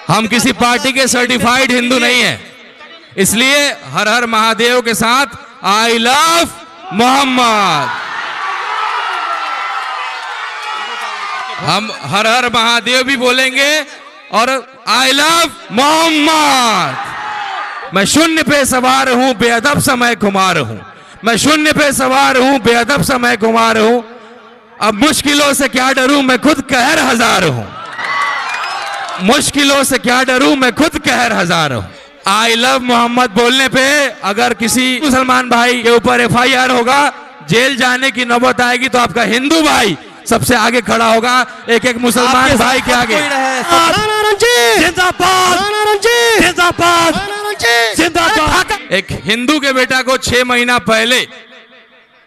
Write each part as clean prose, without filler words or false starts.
हम किसी पार्टी के सर्टिफाइड हिंदू नहीं है, इसलिए हर हर महादेव के साथ आई लव मोहम्मद। हम हर हर महादेव भी बोलेंगे और आई लव मोहम्मद। मैं शून्य पे सवार हूं, बेअदब समय कुमार हूं। मैं शून्य पे सवार हूं, बेअदब समय कुमार हूं। अब मुश्किलों से क्या डरूं, मैं खुद कहर हजार हूं। मुश्किलों से क्या डरूं, मैं खुद कहर हजार हूं। आई लव मोहम्मद बोलने पे अगर किसी मुसलमान भाई के ऊपर एफआईआर होगा, जेल जाने की नौबत आएगी, तो आपका हिंदू भाई सबसे आगे खड़ा होगा, एक एक मुसलमान भाई के आगे। एक हिंदू के बेटा को 6 महीना पहले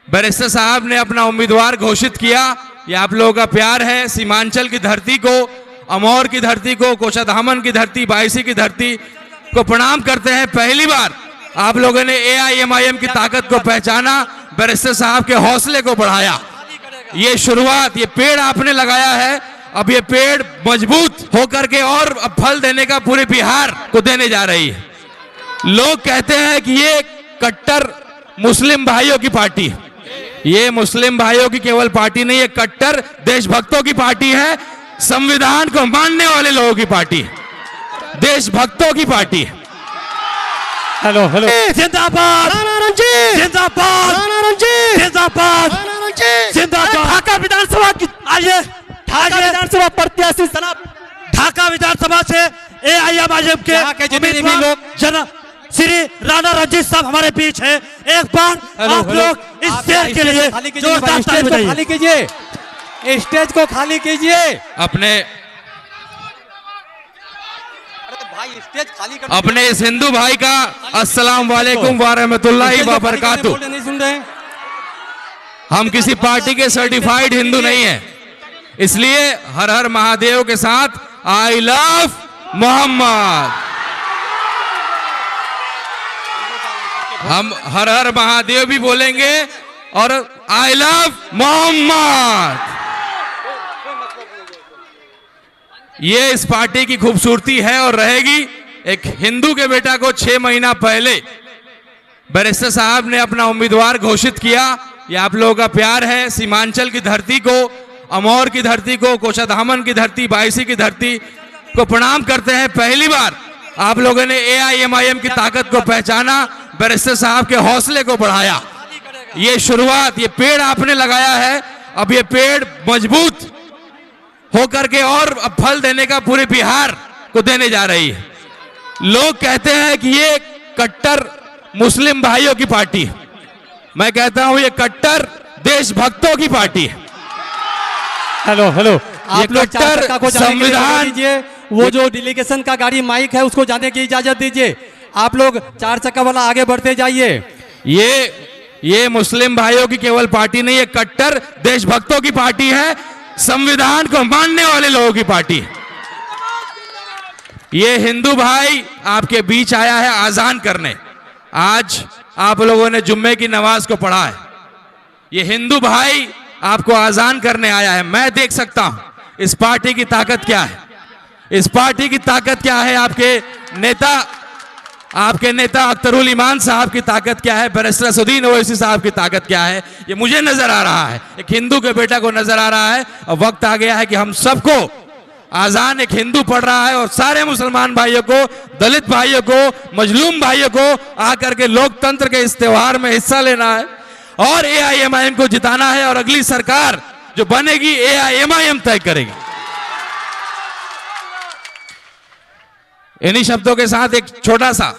बैरिस्टर साहब ने अपना उम्मीदवार घोषित किया। ये आप लोगों का प्यार है। सीमांचल की धरती को, अमौर की धरती को, कोषाधामन की धरती, बायसी की धरती को प्रणाम करते हैं। पहली बार आप लोगों ने एआईएमआईएम की ताकत को पहचाना, बैरिस्टर साहब के हौसले को बढ़ाया। ये शुरुआत, ये पेड़ आपने लगाया है, अब ये पेड़ मजबूत होकर के और अब फल देने का पूरे बिहार को देने जा रही है। लोग कहते हैं कि ये कट्टर मुस्लिम भाइयों की पार्टी है। ये मुस्लिम भाइयों की केवल पार्टी नहीं है, कट्टर देशभक्तों की पार्टी है। संविधान को मानने वाले लोगों की पार्टी है, देशभक्तों की पार्टी है। हेलो हेलो, जिंदाबाद जिंदाबाद जिंदाबाद जिंदाबाद। ढाका विधानसभा की आइए, ढाका विधानसभा प्रत्याशी जनाब, ढाका विधानसभा से एआईएमआईएम के जितने भी लोग जनाब श्री राणा रंजीत साहब हमारे बीच है। एक बार आप लोग इस शेर के लिए जोरदार ताली बजाइए। खाली कीजिए, स्टेज को खाली कीजिए। अपने इस हिंदू भाई का अस्सलाम वालेकुम व रहमतुल्लाहि व बरकातुहू। नहीं सुन रहे हैं? हम किसी पार्टी के सर्टिफाइड हिंदू नहीं है, इसलिए हर हर महादेव के साथ आई लव मोहम्मद। हम हर हर महादेव भी बोलेंगे और आई लव मोहम्मद। ये इस पार्टी की खूबसूरती है और रहेगी। एक हिंदू के बेटा को 6 महीना पहले बैरिस्टर साहब ने अपना उम्मीदवार घोषित किया। ये आप लोगों का प्यार है। सीमांचल की धरती को, अमौर की धरती को, कोषाधामन की धरती, बायसी की धरती को प्रणाम करते हैं। पहली बार आप लोगों ने एआईएमआईएम की ताकत को पहचाना, बैरिस्टर साहब के हौसले को बढ़ाया। ये शुरुआत, ये पेड़ आपने लगाया है, अब ये पेड़ मजबूत होकर के और अब फल देने का पूरे बिहार को देने जा रही है। लोग कहते हैं कि ये कट्टर मुस्लिम भाइयों की पार्टी है। मैं कहता हूं ये कट्टर देशभक्तों की पार्टी है। हेलो हेलो, ये कट्टर संविधान, वो जो डेलीगेशन का गाड़ी माइक है उसको जाने की इजाजत दीजिए। आप लोग 4 चक्का वाला आगे बढ़ते जाइए। ये मुस्लिम भाइयों की केवल पार्टी नहीं है, कट्टर देशभक्तों की पार्टी है। संविधान को मानने वाले लोगों की पार्टी है। ये हिंदू भाई आपके बीच आया है आजान करने। आज आप लोगों ने जुम्मे की नमाज को पढ़ा है। ये हिंदू भाई आपको आजान करने आया है। मैं देख सकता हूं इस पार्टी की ताकत क्या है। इस पार्टी की ताकत क्या है, आपके नेता अख्तरुल ईमान साहब की ताकत क्या है, बैरिस्टर असदुद्दीन ओवैसी साहब की ताकत क्या है, ये मुझे नजर आ रहा है। एक हिंदू के बेटा को नजर आ रहा है। और वक्त आ गया है कि हम सबको, आजान एक हिंदू पढ़ रहा है और सारे मुसलमान भाइयों को, दलित भाइयों को, मजलूम भाइयों को आकर के लोकतंत्र के इस त्योहार में हिस्सा लेना है और एआईएमआईएम को जिताना है। और अगली सरकार जो बनेगी एआईएमआईएम तय करेगी। इन्हीं शब्दों के साथ एक छोटा सा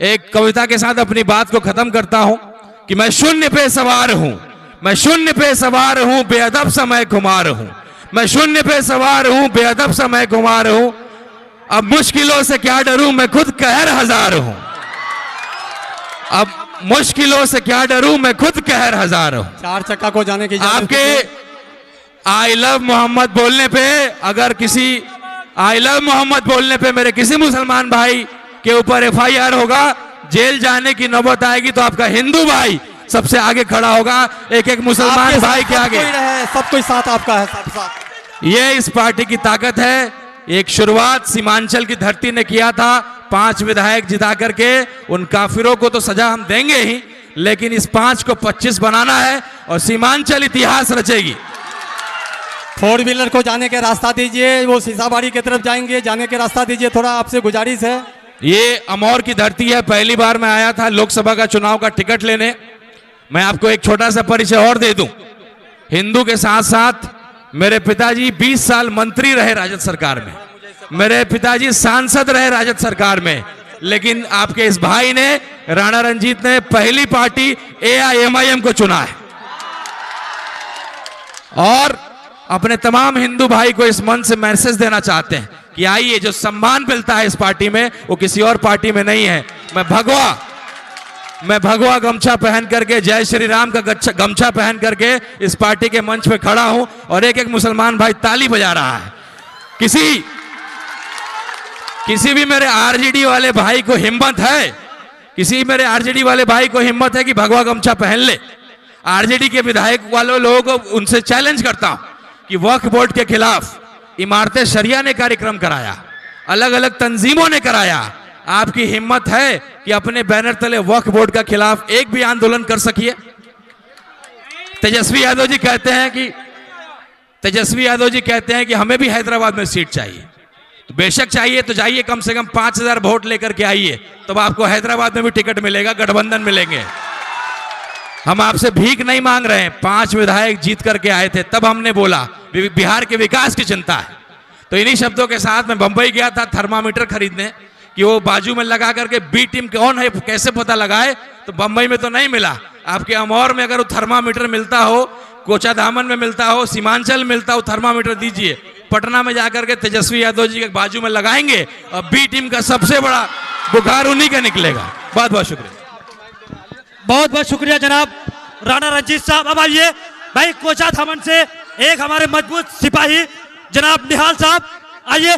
एक कविता के साथ अपनी बात को खत्म करता हूं कि मैं शून्य पे सवार हूं, मैं शून्य पे सवार हूं, बेअदब समय कुमार हूं। मैं शून्य पे सवार हूं, बेअदब समय कुमार हूं। अब मुश्किलों से क्या डरूं, मैं खुद कहर हजार हूं। अब मुश्किलों से क्या डरूं, मैं खुद कहर हजार हूं। 4 चक्का को जाने की आपके आई लव मोहम्मद बोलने पे अगर किसी आई लव मोहम्मद बोलने पे मेरे किसी मुसलमान भाई के ऊपर एफआईआर होगा, जेल जाने की नौबत आएगी, तो आपका हिंदू भाई सबसे आगे खड़ा होगा, एक एक मुसलमान भाई के आगे। सब कोई साथ आपका है, सब साथ। ये इस पार्टी की ताकत है। एक शुरुआत सीमांचल की धरती ने किया था, 5 विधायक जिता करके। उन काफिरों को तो सजा हम देंगे ही, लेकिन इस 5 को 25 बनाना है और सीमांचल इतिहास रचेगी। 4 व्हीलर को जाने के रास्ता दीजिए, वो सीसाबाड़ी की तरफ जाएंगे, जाने के रास्ता दीजिए, थोड़ा आपसे गुजारिश है। ये अमौर की धरती है। पहली बार मैं आया था लोकसभा का चुनाव का टिकट लेने। मैं आपको एक छोटा सा परिचय और दे दूं। हिंदू के साथ साथ मेरे पिताजी 20 साल मंत्री रहे राजद सरकार में, मेरे पिताजी सांसद रहे राजद सरकार में, लेकिन आपके इस भाई ने, राणा रंजीत ने, पहली पार्टी AIMIM को चुना है। और अपने तमाम हिंदू भाई को इस मंच से मैसेज देना चाहते हैं कि आइए, जो सम्मान मिलता है इस पार्टी में वो किसी और पार्टी में नहीं है। मैं भगवा गमछा पहन करके, जय श्री राम का गमछा पहन करके इस पार्टी के मंच पे खड़ा हूं और एक एक मुसलमान भाई ताली बजा रहा है। किसी भी मेरे RJD वाले भाई को हिम्मत है, किसी मेरे RJD वाले भाई को हिम्मत है कि भगवा गमछा पहन ले। RJD के विधायक वालों लोगों को उनसे चैलेंज करता हूं कि वक्फ बोर्ड के खिलाफ इमारते शरिया ने कार्यक्रम कराया, अलग अलग तंजीमों ने कराया। आपकी हिम्मत है कि अपने बैनर तले वक्फ बोर्ड का खिलाफ एक भी आंदोलन कर सकिए? तेजस्वी यादव जी कहते हैं कि हमें भी हैदराबाद में सीट चाहिए। तो बेशक चाहिए तो जाइए, कम से कम 5000 वोट लेकर के आइए, तब आपको हैदराबाद में भी टिकट मिलेगा, गठबंधन मिलेंगे। हम आपसे भीख नहीं मांग रहे हैं। 5 विधायक जीत करके आए थे, तब हमने बोला बिहार के विकास की चिंता है। तो इन्हीं शब्दों के साथ मैं बंबई गया था थर्मामीटर खरीदने कि वो बाजू में लगा करके बी टीम कौन है कैसे पता लगाए। तो बंबई में तो नहीं मिला। आपके अमौर में अगर वो थर्मामीटर मिलता हो, कोचाधामन में मिलता हो, सीमांचल मिलता हो, थर्मामीटर दीजिए। पटना में जाकर के तेजस्वी यादव जी के बाजू में लगाएंगे और बी टीम का सबसे बड़ा बुखार उन्हीं का निकलेगा। बहुत बहुत शुक्रिया, बहुत बहुत शुक्रिया जनाब राणा रंजीत साहब। अब आइए भाई कोचाधामन से एक हमारे मजबूत सिपाही जनाब निहाल साहब, आइए।